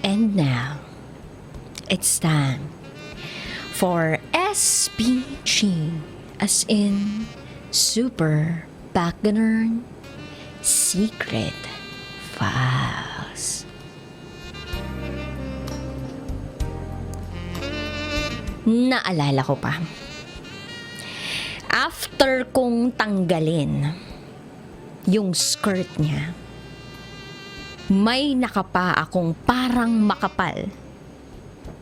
And now, it's time for SPG, as in Super Backgammon Secret Files. Naalala ko pa, after kong tanggalin yung skirt niya, may nakapa akong parang makapal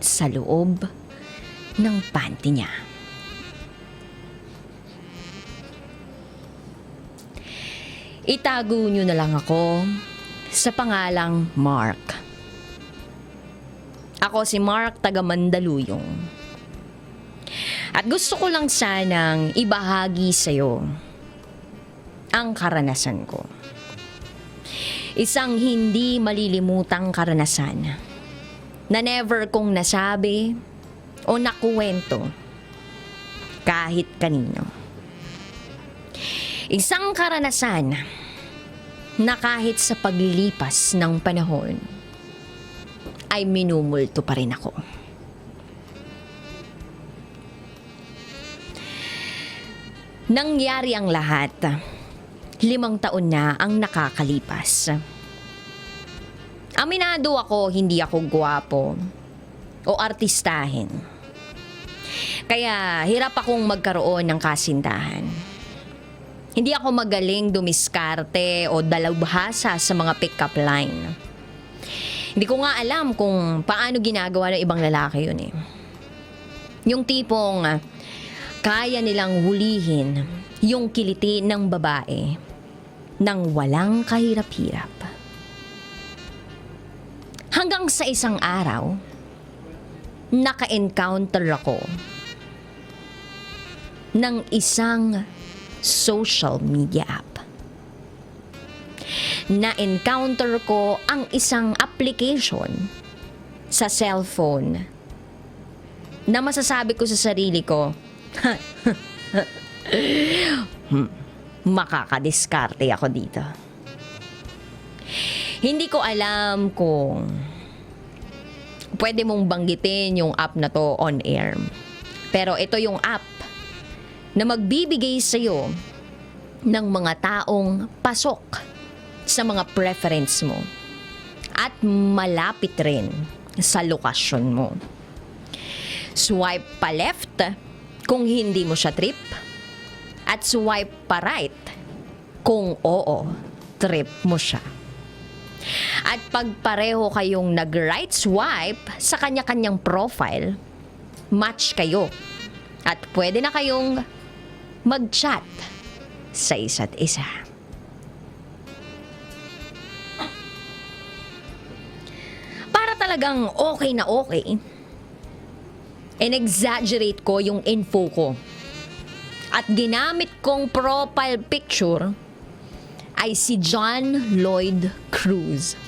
sa loob ng panty niya. Itago niyo na lang ako sa pangalang Mark. Ako si Mark, taga Mandaluyong. At gusto ko lang sanang ibahagi sa'yo ang karanasan ko. Isang hindi malilimutang karanasan na never kong nasabi o nakuwento kahit kanino. Isang karanasan na kahit sa paglilipas ng panahon ay minumulto pa rin ako. Nangyari ang lahat. 5 taon na ang nakakalipas. Aminado ako, hindi ako gwapo o artistahin. Kaya hirap akong magkaroon ng kasintahan. Hindi ako magaling dumiskarte o dalubhasa sa mga pick-up line. Hindi ko nga alam kung paano ginagawa ng ibang lalaki yun eh. Yung tipong kaya nilang hulihin yung kiliti ng babae nang walang kahirap-hirap. Hanggang sa isang araw, naka-encounter ako ng isang social media app. Na-encounter ko ang isang application sa cellphone na masasabi ko sa sarili ko, makakadiskarte ako dito. Hindi ko alam kung pwede mong banggitin yung app na to on air. Pero ito yung app na magbibigay sa'yo ng mga taong pasok sa mga preference mo at malapit rin sa lokasyon mo. Swipe pa left kung hindi mo siya trip, at swipe pa right kung oo, trip mo siya. At pag pareho kayong nag-right swipe sa kanya-kanyang profile, match kayo. At pwede na kayong mag-chat sa isa't isa. Para talagang okay na okay, in-exaggerate ko yung info ko. At ginamit kong profile picture ay si John Lloyd Cruz.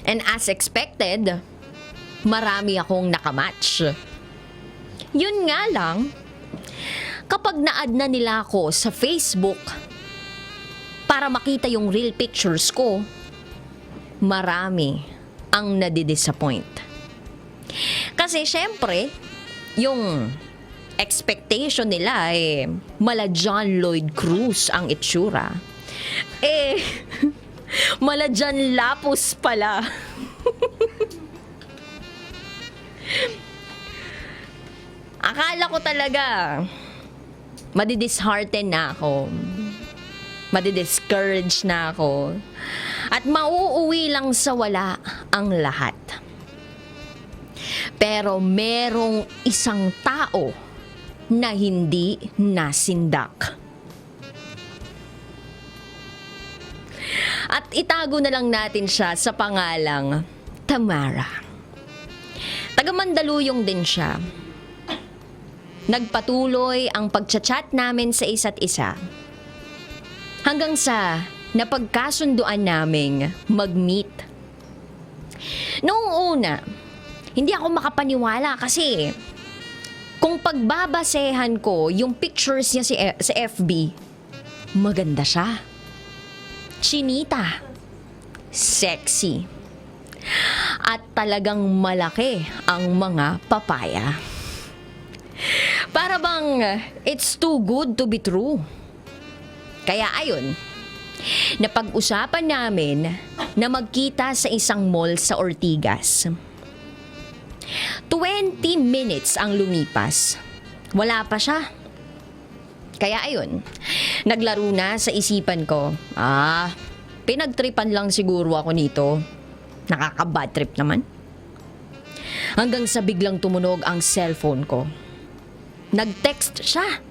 And as expected, marami akong nakamatch. Yun nga lang, kapag na-add na nila ako sa Facebook para makita yung real pictures ko, marami ang nadidisappoint. Kasi syempre, yung expectation nila mala John Lloyd Cruz ang itsura. Mala John Lapus pala. Akala ko talaga madidishearten na ako. Madidiscourage na ako. At mauuwi lang sa wala ang lahat. Pero merong isang tao na hindi nasindak. At itago na lang natin siya sa pangalang Tamara. Taga Mandaluyong din siya. Nagpatuloy ang pagchat-chat namin sa isa't isa. Hanggang sa napagkasunduan naming mag-meet. Noong una, hindi ako makapaniwala kasi kung pagbabasehan ko yung pictures niya sa FB, maganda siya. Chinita. sexy. At talagang malaki ang mga papaya. Para bang it's too good to be true. Kaya ayun, napag-usapan namin na magkita sa isang mall sa Ortigas. 20 minutes ang lumipas. Wala pa siya. Kaya ayun, naglaro na sa isipan ko. Pinagtripan lang siguro ako nito. Nakaka-bad trip naman. Hanggang sa biglang tumunog ang cellphone ko. Nag-text siya.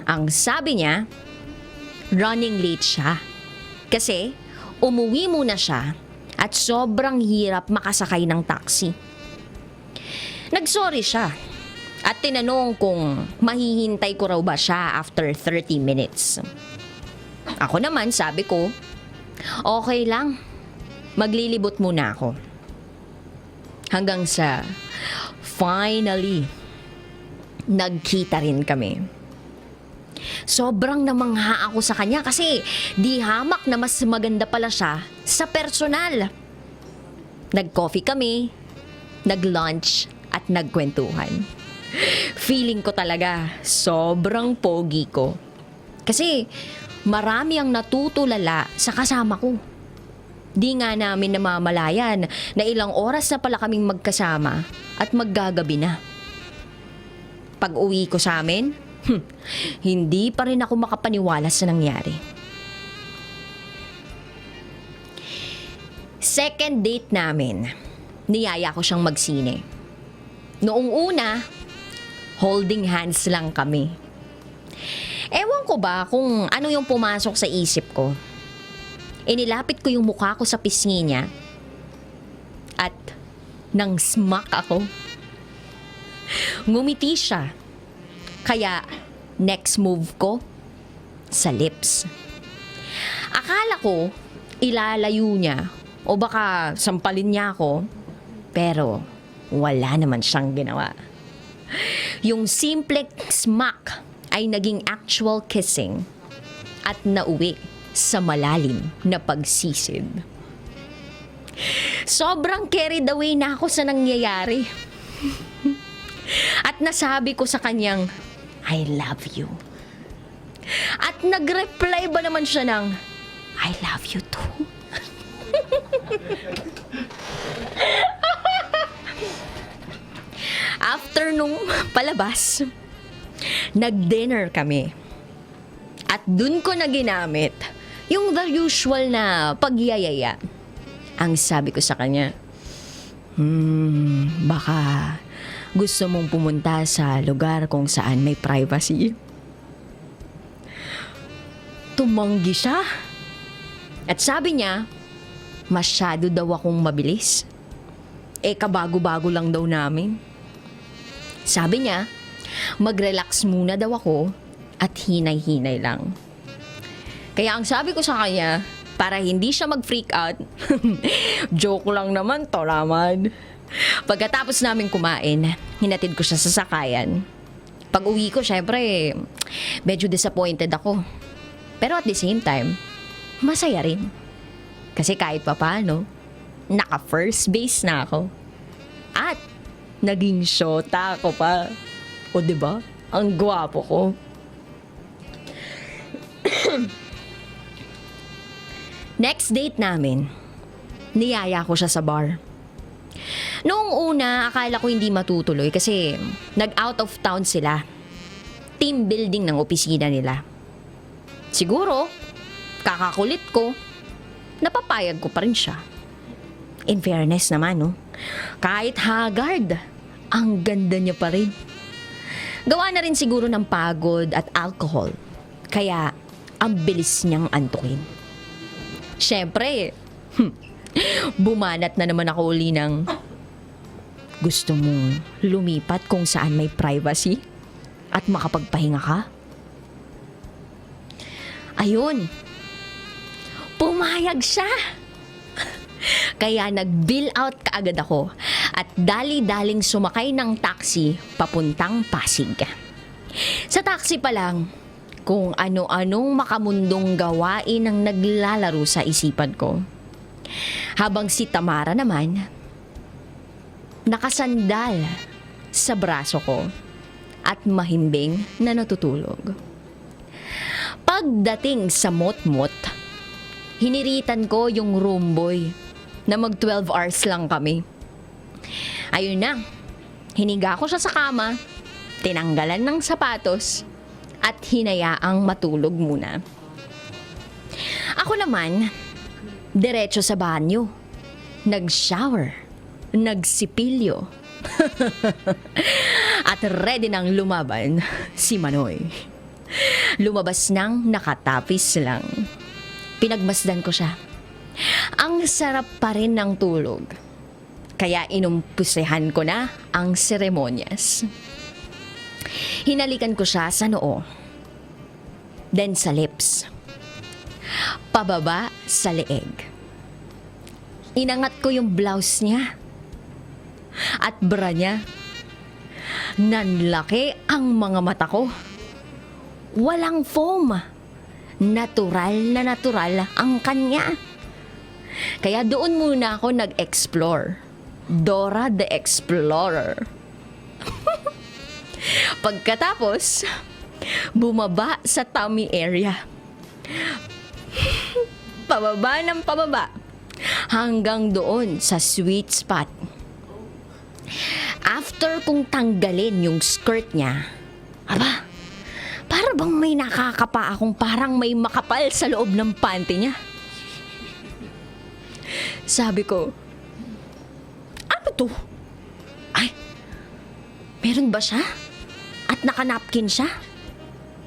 Ang sabi niya, running late siya. Kasi umuwi muna siya at sobrang hirap makasakay ng taxi. Nagsorry siya at tinanong kung mahihintay ko raw ba siya after 30 minutes. Ako naman sabi ko, okay lang, maglilibot muna ako. Hanggang sa finally, nagkita rin kami. Sobrang namangha ako sa kanya kasi di hamak na mas maganda pala siya sa personal. Nag-coffee kami, nag-lunch at nagkwentuhan. Feeling ko talaga sobrang pogi ko. Kasi marami ang natutulala sa kasama ko. Di nga namin namamalayan na ilang oras na pala kaming magkasama at maggagabi na. Pag uwi ko sa amin, hindi pa rin ako makapaniwala sa nangyari. Second date namin, niyaya ko siyang magsine. Noong una, holding hands lang kami. Ewan ko ba kung ano yung pumasok sa isip ko. Inilapit ko yung mukha ko sa pisngi niya at nang smack ako. Ngumiti siya. Kaya next move ko, sa lips. Akala ko ilalayo niya o baka sampalin niya ako, pero wala naman siyang ginawa. Yung simple smack ay naging actual kissing at nauwi sa malalim na pagsisid. Sobrang carried away na ako sa nangyayari. At nasabi ko sa kanyang, I love you. At nag-reply ba naman siya ng, I love you too. After nung palabas, nag-dinner kami. At dun ko na ginamit yung the usual na pagyayaya. Ang sabi ko sa kanya, baka gusto mong pumunta sa lugar kung saan may privacy. Tumanggi siya. At sabi niya, masyado daw akong mabilis. Kabago-bago lang daw namin. Sabi niya, mag-relax muna daw ako at hinay-hinay lang. Kaya ang sabi ko sa kanya, para hindi siya mag-freak out, joke lang naman to, Ramad. Pagkatapos namin kumain, hinatid ko siya sa sakayan. Pag uwi ko, syempre, medyo disappointed ako. Pero at the same time, masaya rin. Kasi kahit papaano, naka-first base na ako. At naging shota ako pa. O diba? Ang gwapo ko. Next date namin, niyaya ko siya sa bar. Noong una, akala ko hindi matutuloy kasi nag-out of town sila. Team building ng opisina nila. Siguro, kakakulit ko, napapayag ko pa rin siya. In fairness naman, no? Kahit haggard, ang ganda niya pa rin. Gawa na rin siguro ng pagod at alcohol. Kaya, ang bilis niyang antukin. Siyempre, bumanat na naman ako uli ng, gusto mong lumipat kung saan may privacy at makapagpahinga ka? Ayun, pumayag siya. Kaya nag-bill out kaagad ako at dali-daling sumakay ng taxi papuntang Pasig. Sa taxi pa lang, kung ano-anong makamundong gawain ang naglalaro sa isipan ko. Habang si Tamara naman, nakasandal sa braso ko at mahimbing na natutulog. Pagdating sa mot-mot, hiniritan ko yung room boy na mag 12 hours lang kami. Ayun na, hiniga ko siya sa kama, tinanggalan ng sapatos at hinayaang matulog muna. Ako naman, diretso sa banyo, nag-shower, nagsipilyo, at ready nang lumaban si Manoy. Lumabas nang nakatapis lang. Pinagmasdan ko siya. Ang sarap pa rin ng tulog. Kaya inumpusehan ko na ang seremonyas. Hinalikan ko siya sa noo. Then sa lips. Pababa sa leeg. Inangat ko yung blouse niya. At bra niya. Nanlaki ang mga mata ko. Walang foam. Natural na natural ang kanya. Kaya doon muna ako nag-explore. Dora the Explorer. Pagkatapos, bumaba sa tummy area. Pababa ng pababa. Hanggang doon sa sweet spot. After kong tanggalin yung skirt niya, aba, para bang may nakakapa akong parang may makapal sa loob ng panty niya. Sabi ko, ano to? Ay, meron ba siya? At nakanapkin siya?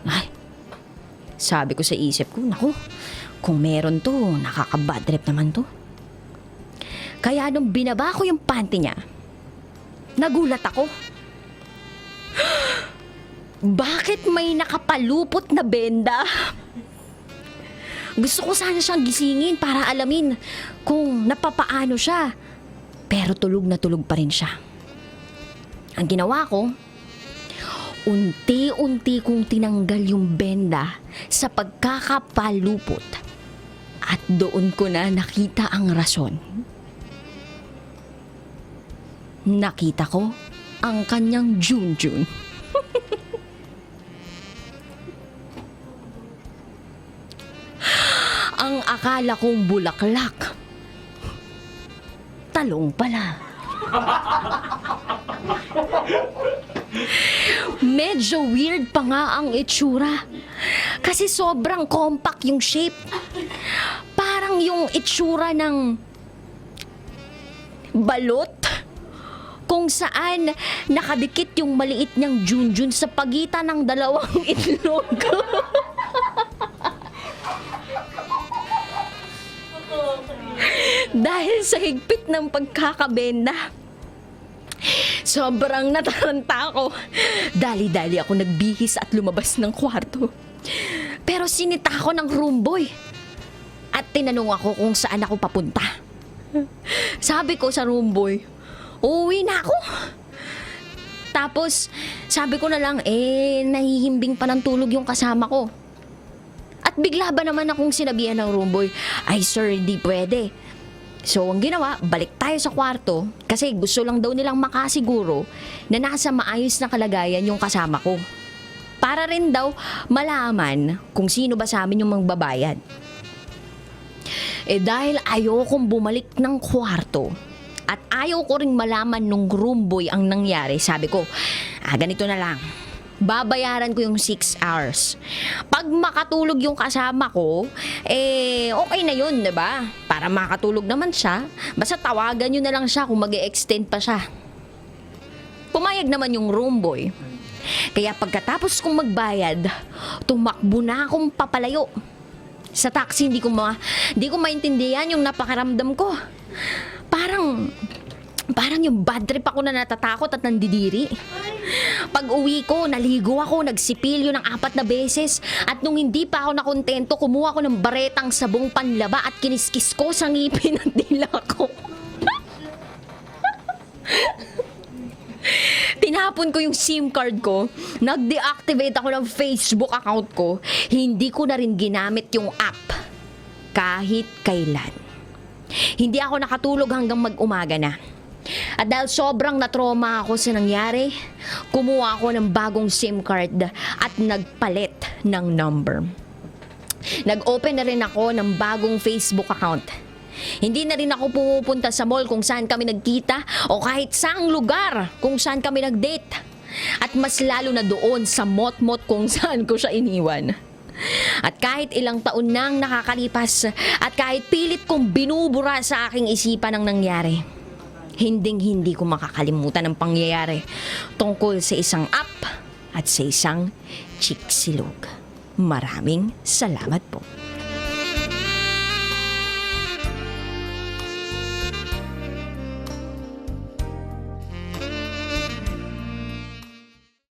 Ay, sabi ko sa isip ko, naku, kung meron to, nakaka-bad trip naman to. Kaya nung binaba ko yung panty niya, nagulat ako. Bakit may nakapalupot na benda? Gusto ko sana siyang gisingin para alamin kung napapaano siya. Pero tulog na tulog pa rin siya. Ang ginawa ko, unti-unti kong tinanggal yung benda sa pagkakapalupot. At doon ko na nakita ang rason. Nakita ko ang kanyang junjun. Ang akala kong bulaklak, talong pala. Medyo weird pa nga ang itsura. Kasi sobrang compact yung shape. Parang yung itsura ng balot kung saan nakadikit yung maliit niyang junjun sa pagitan ng dalawang itlog. Dahil sa higpit ng pagkakabenda, sobrang nataranta ako. Dali-dali ako nagbihis at lumabas ng kwarto. Pero sinita ako ng room boy. At tinanong ako kung saan ako papunta. Sabi ko sa room boy, uuwi na ako. Tapos, sabi ko na lang, nahihimbing pa ng tulog yung kasama ko. At bigla ba naman akong sinabihan ng room boy, ay sir, hindi pwede. So, ang ginawa, balik tayo sa kwarto kasi gusto lang daw nilang makasiguro na nasa maayos na kalagayan yung kasama ko. Para rin daw malaman kung sino ba sa amin yung magbabayad. Dahil ayokong bumalik ng kwarto at ayaw ko ring malaman nung room boy ang nangyari, sabi ko, ganito na lang. Babayaran ko yung 6 hours. Pag makatulog yung kasama ko, okay na yun, diba? Para makatulog naman siya, basta tawagan nyo na lang siya kung mag-e-extend pa siya. Pumayag naman yung room boy. Kaya pagkatapos kong magbayad, tumakbo na akong papalayo. Sa taxi, hindi ko maintindihan yung napakaramdam ko. Parang yung bad trip ako na natatakot at nandidiri. Pag uwi ko, naligo ako, nagsipilyo ng 4 na beses. At nung hindi pa ako nakontento, kumuha ko ng baretang sabong panlaba at kiniskis ko sa ngipin at dila ko. Tinapon ko yung SIM card ko, nag-deactivate ako ng Facebook account ko, hindi ko na rin ginamit yung app kahit kailan. Hindi ako nakatulog hanggang mag-umaga na. At dahil sobrang na-trauma ako sa nangyari, kumuha ako ng bagong SIM card at nagpalit ng number. Nag-open na rin ako ng bagong Facebook account. Hindi na rin ako pumupunta sa mall kung saan kami nagkita o kahit saang lugar kung saan kami nag-date. At mas lalo na doon sa mot-mot kung saan ko siya iniwan. At kahit ilang taon nang nakakalipas at kahit pilit kong binubura sa aking isipan ang nangyari, hinding-hindi ko makakalimutan ang pangyayari tungkol sa isang app at sa isang chiksilog. Maraming salamat po.